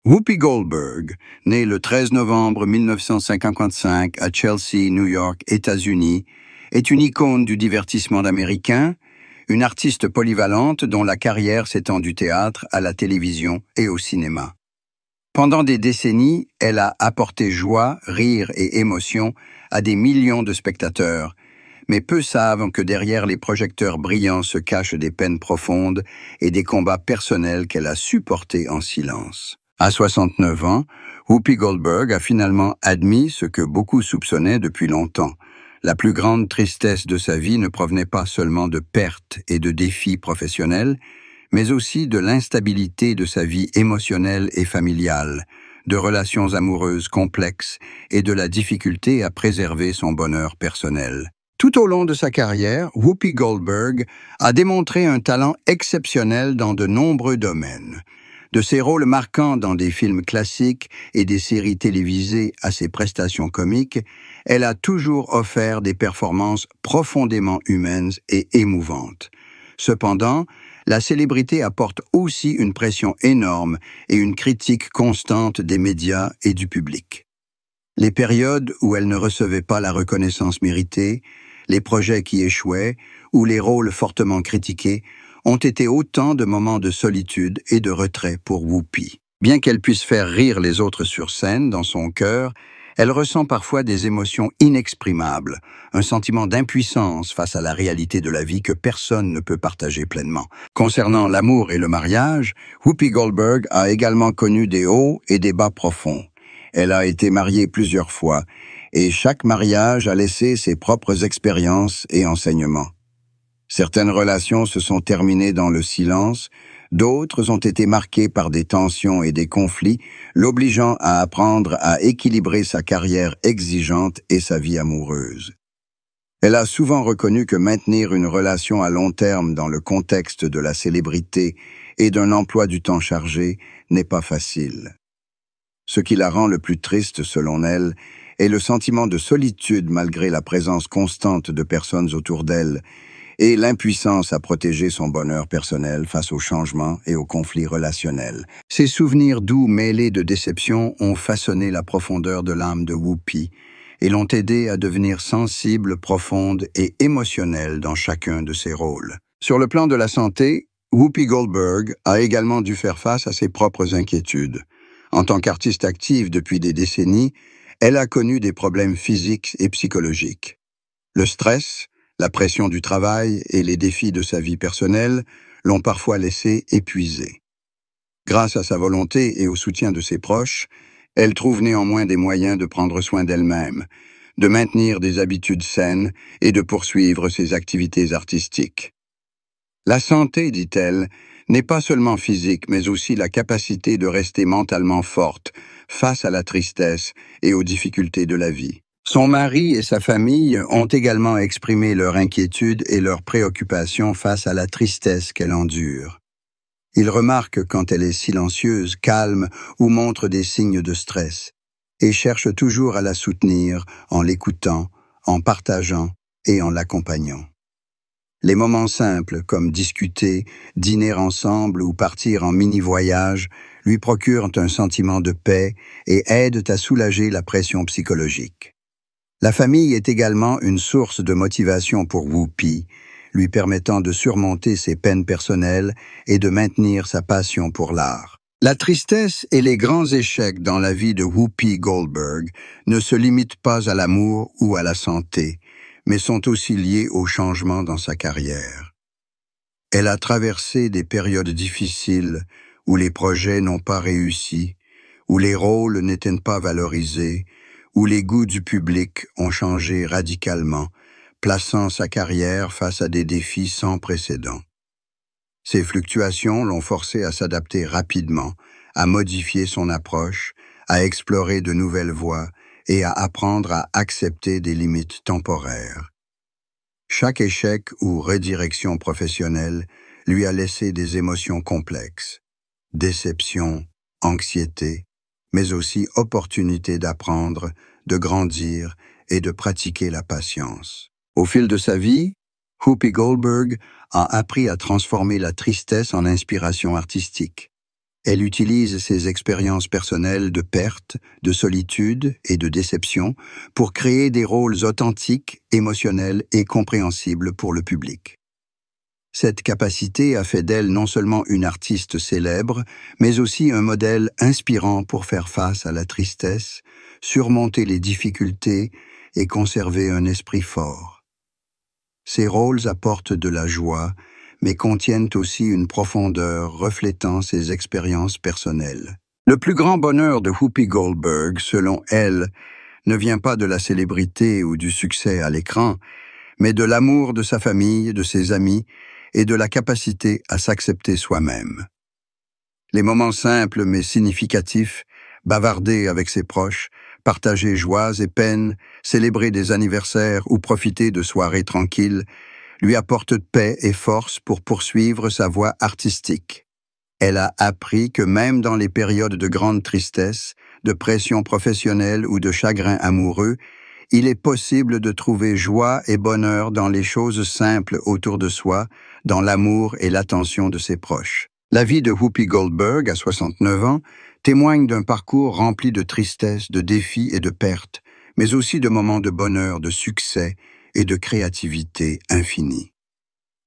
Whoopi Goldberg, née le 13 novembre 1955 à Chelsea, New York, États-Unis, est une icône du divertissement américain, une artiste polyvalente dont la carrière s'étend du théâtre à la télévision et au cinéma. Pendant des décennies, elle a apporté joie, rire et émotion à des millions de spectateurs, mais peu savent que derrière les projecteurs brillants se cachent des peines profondes et des combats personnels qu'elle a supportés en silence. À 69 ans, Whoopi Goldberg a finalement admis ce que beaucoup soupçonnaient depuis longtemps. La plus grande tristesse de sa vie ne provenait pas seulement de pertes et de défis professionnels, mais aussi de l'instabilité de sa vie émotionnelle et familiale, de relations amoureuses complexes et de la difficulté à préserver son bonheur personnel. Tout au long de sa carrière, Whoopi Goldberg a démontré un talent exceptionnel dans de nombreux domaines. De ses rôles marquants dans des films classiques et des séries télévisées à ses prestations comiques, elle a toujours offert des performances profondément humaines et émouvantes. Cependant, la célébrité apporte aussi une pression énorme et une critique constante des médias et du public. Les périodes où elle ne recevait pas la reconnaissance méritée, les projets qui échouaient ou les rôles fortement critiqués ont été autant de moments de solitude et de retrait pour Whoopi. Bien qu'elle puisse faire rire les autres sur scène, dans son cœur, elle ressent parfois des émotions inexprimables, un sentiment d'impuissance face à la réalité de la vie que personne ne peut partager pleinement. Concernant l'amour et le mariage, Whoopi Goldberg a également connu des hauts et des bas profonds. Elle a été mariée plusieurs fois, et chaque mariage a laissé ses propres expériences et enseignements. Certaines relations se sont terminées dans le silence, d'autres ont été marquées par des tensions et des conflits, l'obligeant à apprendre à équilibrer sa carrière exigeante et sa vie amoureuse. Elle a souvent reconnu que maintenir une relation à long terme dans le contexte de la célébrité et d'un emploi du temps chargé n'est pas facile. Ce qui la rend le plus triste, selon elle, est le sentiment de solitude malgré la présence constante de personnes autour d'elle, et l'impuissance à protéger son bonheur personnel face aux changements et aux conflits relationnels. Ces souvenirs doux mêlés de déception ont façonné la profondeur de l'âme de Whoopi et l'ont aidée à devenir sensible, profonde et émotionnelle dans chacun de ses rôles. Sur le plan de la santé, Whoopi Goldberg a également dû faire face à ses propres inquiétudes. En tant qu'artiste active depuis des décennies, elle a connu des problèmes physiques et psychologiques. Le stress, la pression du travail et les défis de sa vie personnelle l'ont parfois laissée épuisée. Grâce à sa volonté et au soutien de ses proches, elle trouve néanmoins des moyens de prendre soin d'elle-même, de maintenir des habitudes saines et de poursuivre ses activités artistiques. La santé, dit-elle, n'est pas seulement physique, mais aussi la capacité de rester mentalement forte face à la tristesse et aux difficultés de la vie. Son mari et sa famille ont également exprimé leur inquiétude et leur préoccupation face à la tristesse qu'elle endure. Ils remarquent quand elle est silencieuse, calme ou montre des signes de stress, et cherchent toujours à la soutenir en l'écoutant, en partageant et en l'accompagnant. Les moments simples, comme discuter, dîner ensemble ou partir en mini-voyage, lui procurent un sentiment de paix et aident à soulager la pression psychologique. La famille est également une source de motivation pour Whoopi, lui permettant de surmonter ses peines personnelles et de maintenir sa passion pour l'art. La tristesse et les grands échecs dans la vie de Whoopi Goldberg ne se limitent pas à l'amour ou à la santé, mais sont aussi liés aux changements dans sa carrière. Elle a traversé des périodes difficiles où les projets n'ont pas réussi, où les rôles n'étaient pas valorisés, où les goûts du public ont changé radicalement, plaçant sa carrière face à des défis sans précédent. Ces fluctuations l'ont forcée à s'adapter rapidement, à modifier son approche, à explorer de nouvelles voies et à apprendre à accepter des limites temporaires. Chaque échec ou redirection professionnelle lui a laissé des émotions complexes, déception, anxiété, mais aussi opportunité d'apprendre, de grandir et de pratiquer la patience. Au fil de sa vie, Whoopi Goldberg a appris à transformer la tristesse en inspiration artistique. Elle utilise ses expériences personnelles de perte, de solitude et de déception pour créer des rôles authentiques, émotionnels et compréhensibles pour le public. Cette capacité a fait d'elle non seulement une artiste célèbre, mais aussi un modèle inspirant pour faire face à la tristesse, surmonter les difficultés et conserver un esprit fort. Ses rôles apportent de la joie, mais contiennent aussi une profondeur reflétant ses expériences personnelles. Le plus grand bonheur de Whoopi Goldberg, selon elle, ne vient pas de la célébrité ou du succès à l'écran, mais de l'amour de sa famille, de ses amis et de la capacité à s'accepter soi-même. Les moments simples mais significatifs, bavarder avec ses proches, partager joies et peines, célébrer des anniversaires ou profiter de soirées tranquilles, lui apportent paix et force pour poursuivre sa voie artistique. Elle a appris que même dans les périodes de grande tristesse, de pression professionnelle ou de chagrin amoureux, il est possible de trouver joie et bonheur dans les choses simples autour de soi, dans l'amour et l'attention de ses proches. La vie de Whoopi Goldberg, à 69 ans, témoigne d'un parcours rempli de tristesse, de défis et de pertes, mais aussi de moments de bonheur, de succès et de créativité infinie.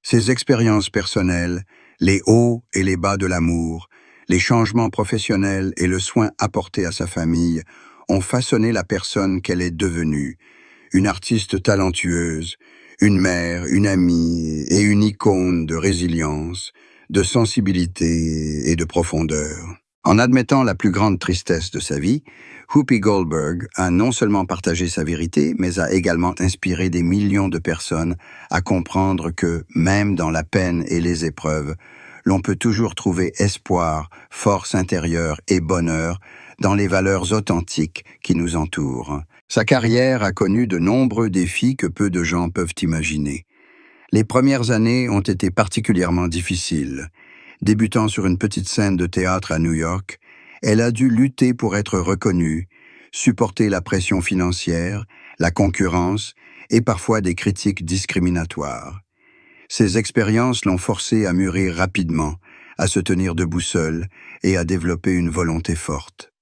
Ses expériences personnelles, les hauts et les bas de l'amour, les changements professionnels et le soin apporté à sa famille ont façonné la personne qu'elle est devenue, une artiste talentueuse, une mère, une amie et une icône de résilience, de sensibilité et de profondeur. En admettant la plus grande tristesse de sa vie, Whoopi Goldberg a non seulement partagé sa vérité, mais a également inspiré des millions de personnes à comprendre que, même dans la peine et les épreuves, l'on peut toujours trouver espoir, force intérieure et bonheur dans les valeurs authentiques qui nous entourent. Sa carrière a connu de nombreux défis que peu de gens peuvent imaginer. Les premières années ont été particulièrement difficiles. Débutant sur une petite scène de théâtre à New York, elle a dû lutter pour être reconnue, supporter la pression financière, la concurrence et parfois des critiques discriminatoires. Ces expériences l'ont forcée à mûrir rapidement, à se tenir debout seule et à développer une volonté forte.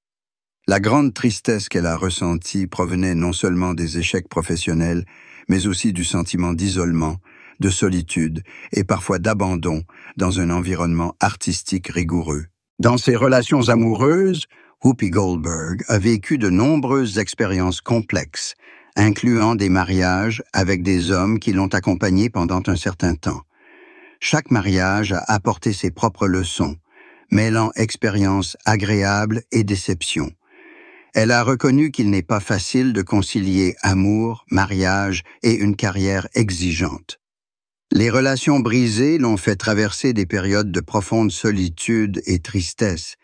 La grande tristesse qu'elle a ressentie provenait non seulement des échecs professionnels, mais aussi du sentiment d'isolement, de solitude et parfois d'abandon dans un environnement artistique rigoureux. Dans ses relations amoureuses, Whoopi Goldberg a vécu de nombreuses expériences complexes, incluant des mariages avec des hommes qui l'ont accompagnée pendant un certain temps. Chaque mariage a apporté ses propres leçons, mêlant expériences agréables et déceptions. Elle a reconnu qu'il n'est pas facile de concilier amour, mariage et une carrière exigeante. Les relations brisées l'ont fait traverser des périodes de profonde solitude et tristesse,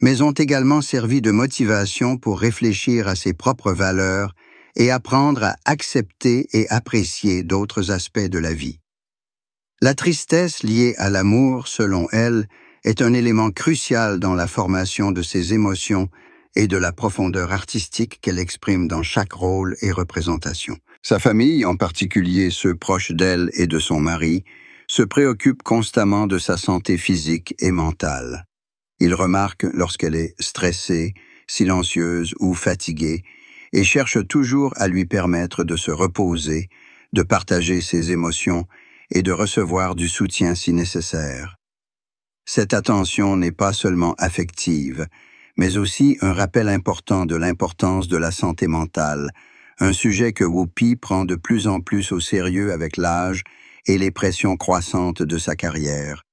mais ont également servi de motivation pour réfléchir à ses propres valeurs et apprendre à accepter et apprécier d'autres aspects de la vie. La tristesse liée à l'amour, selon elle, est un élément crucial dans la formation de ses émotions et de la profondeur artistique qu'elle exprime dans chaque rôle et représentation. Sa famille, en particulier ceux proches d'elle et de son mari, se préoccupent constamment de sa santé physique et mentale. Ils remarquent lorsqu'elle est stressée, silencieuse ou fatiguée et cherchent toujours à lui permettre de se reposer, de partager ses émotions et de recevoir du soutien si nécessaire. Cette attention n'est pas seulement affective, mais aussi un rappel important de l'importance de la santé mentale, un sujet que Whoopi prend de plus en plus au sérieux avec l'âge et les pressions croissantes de sa carrière.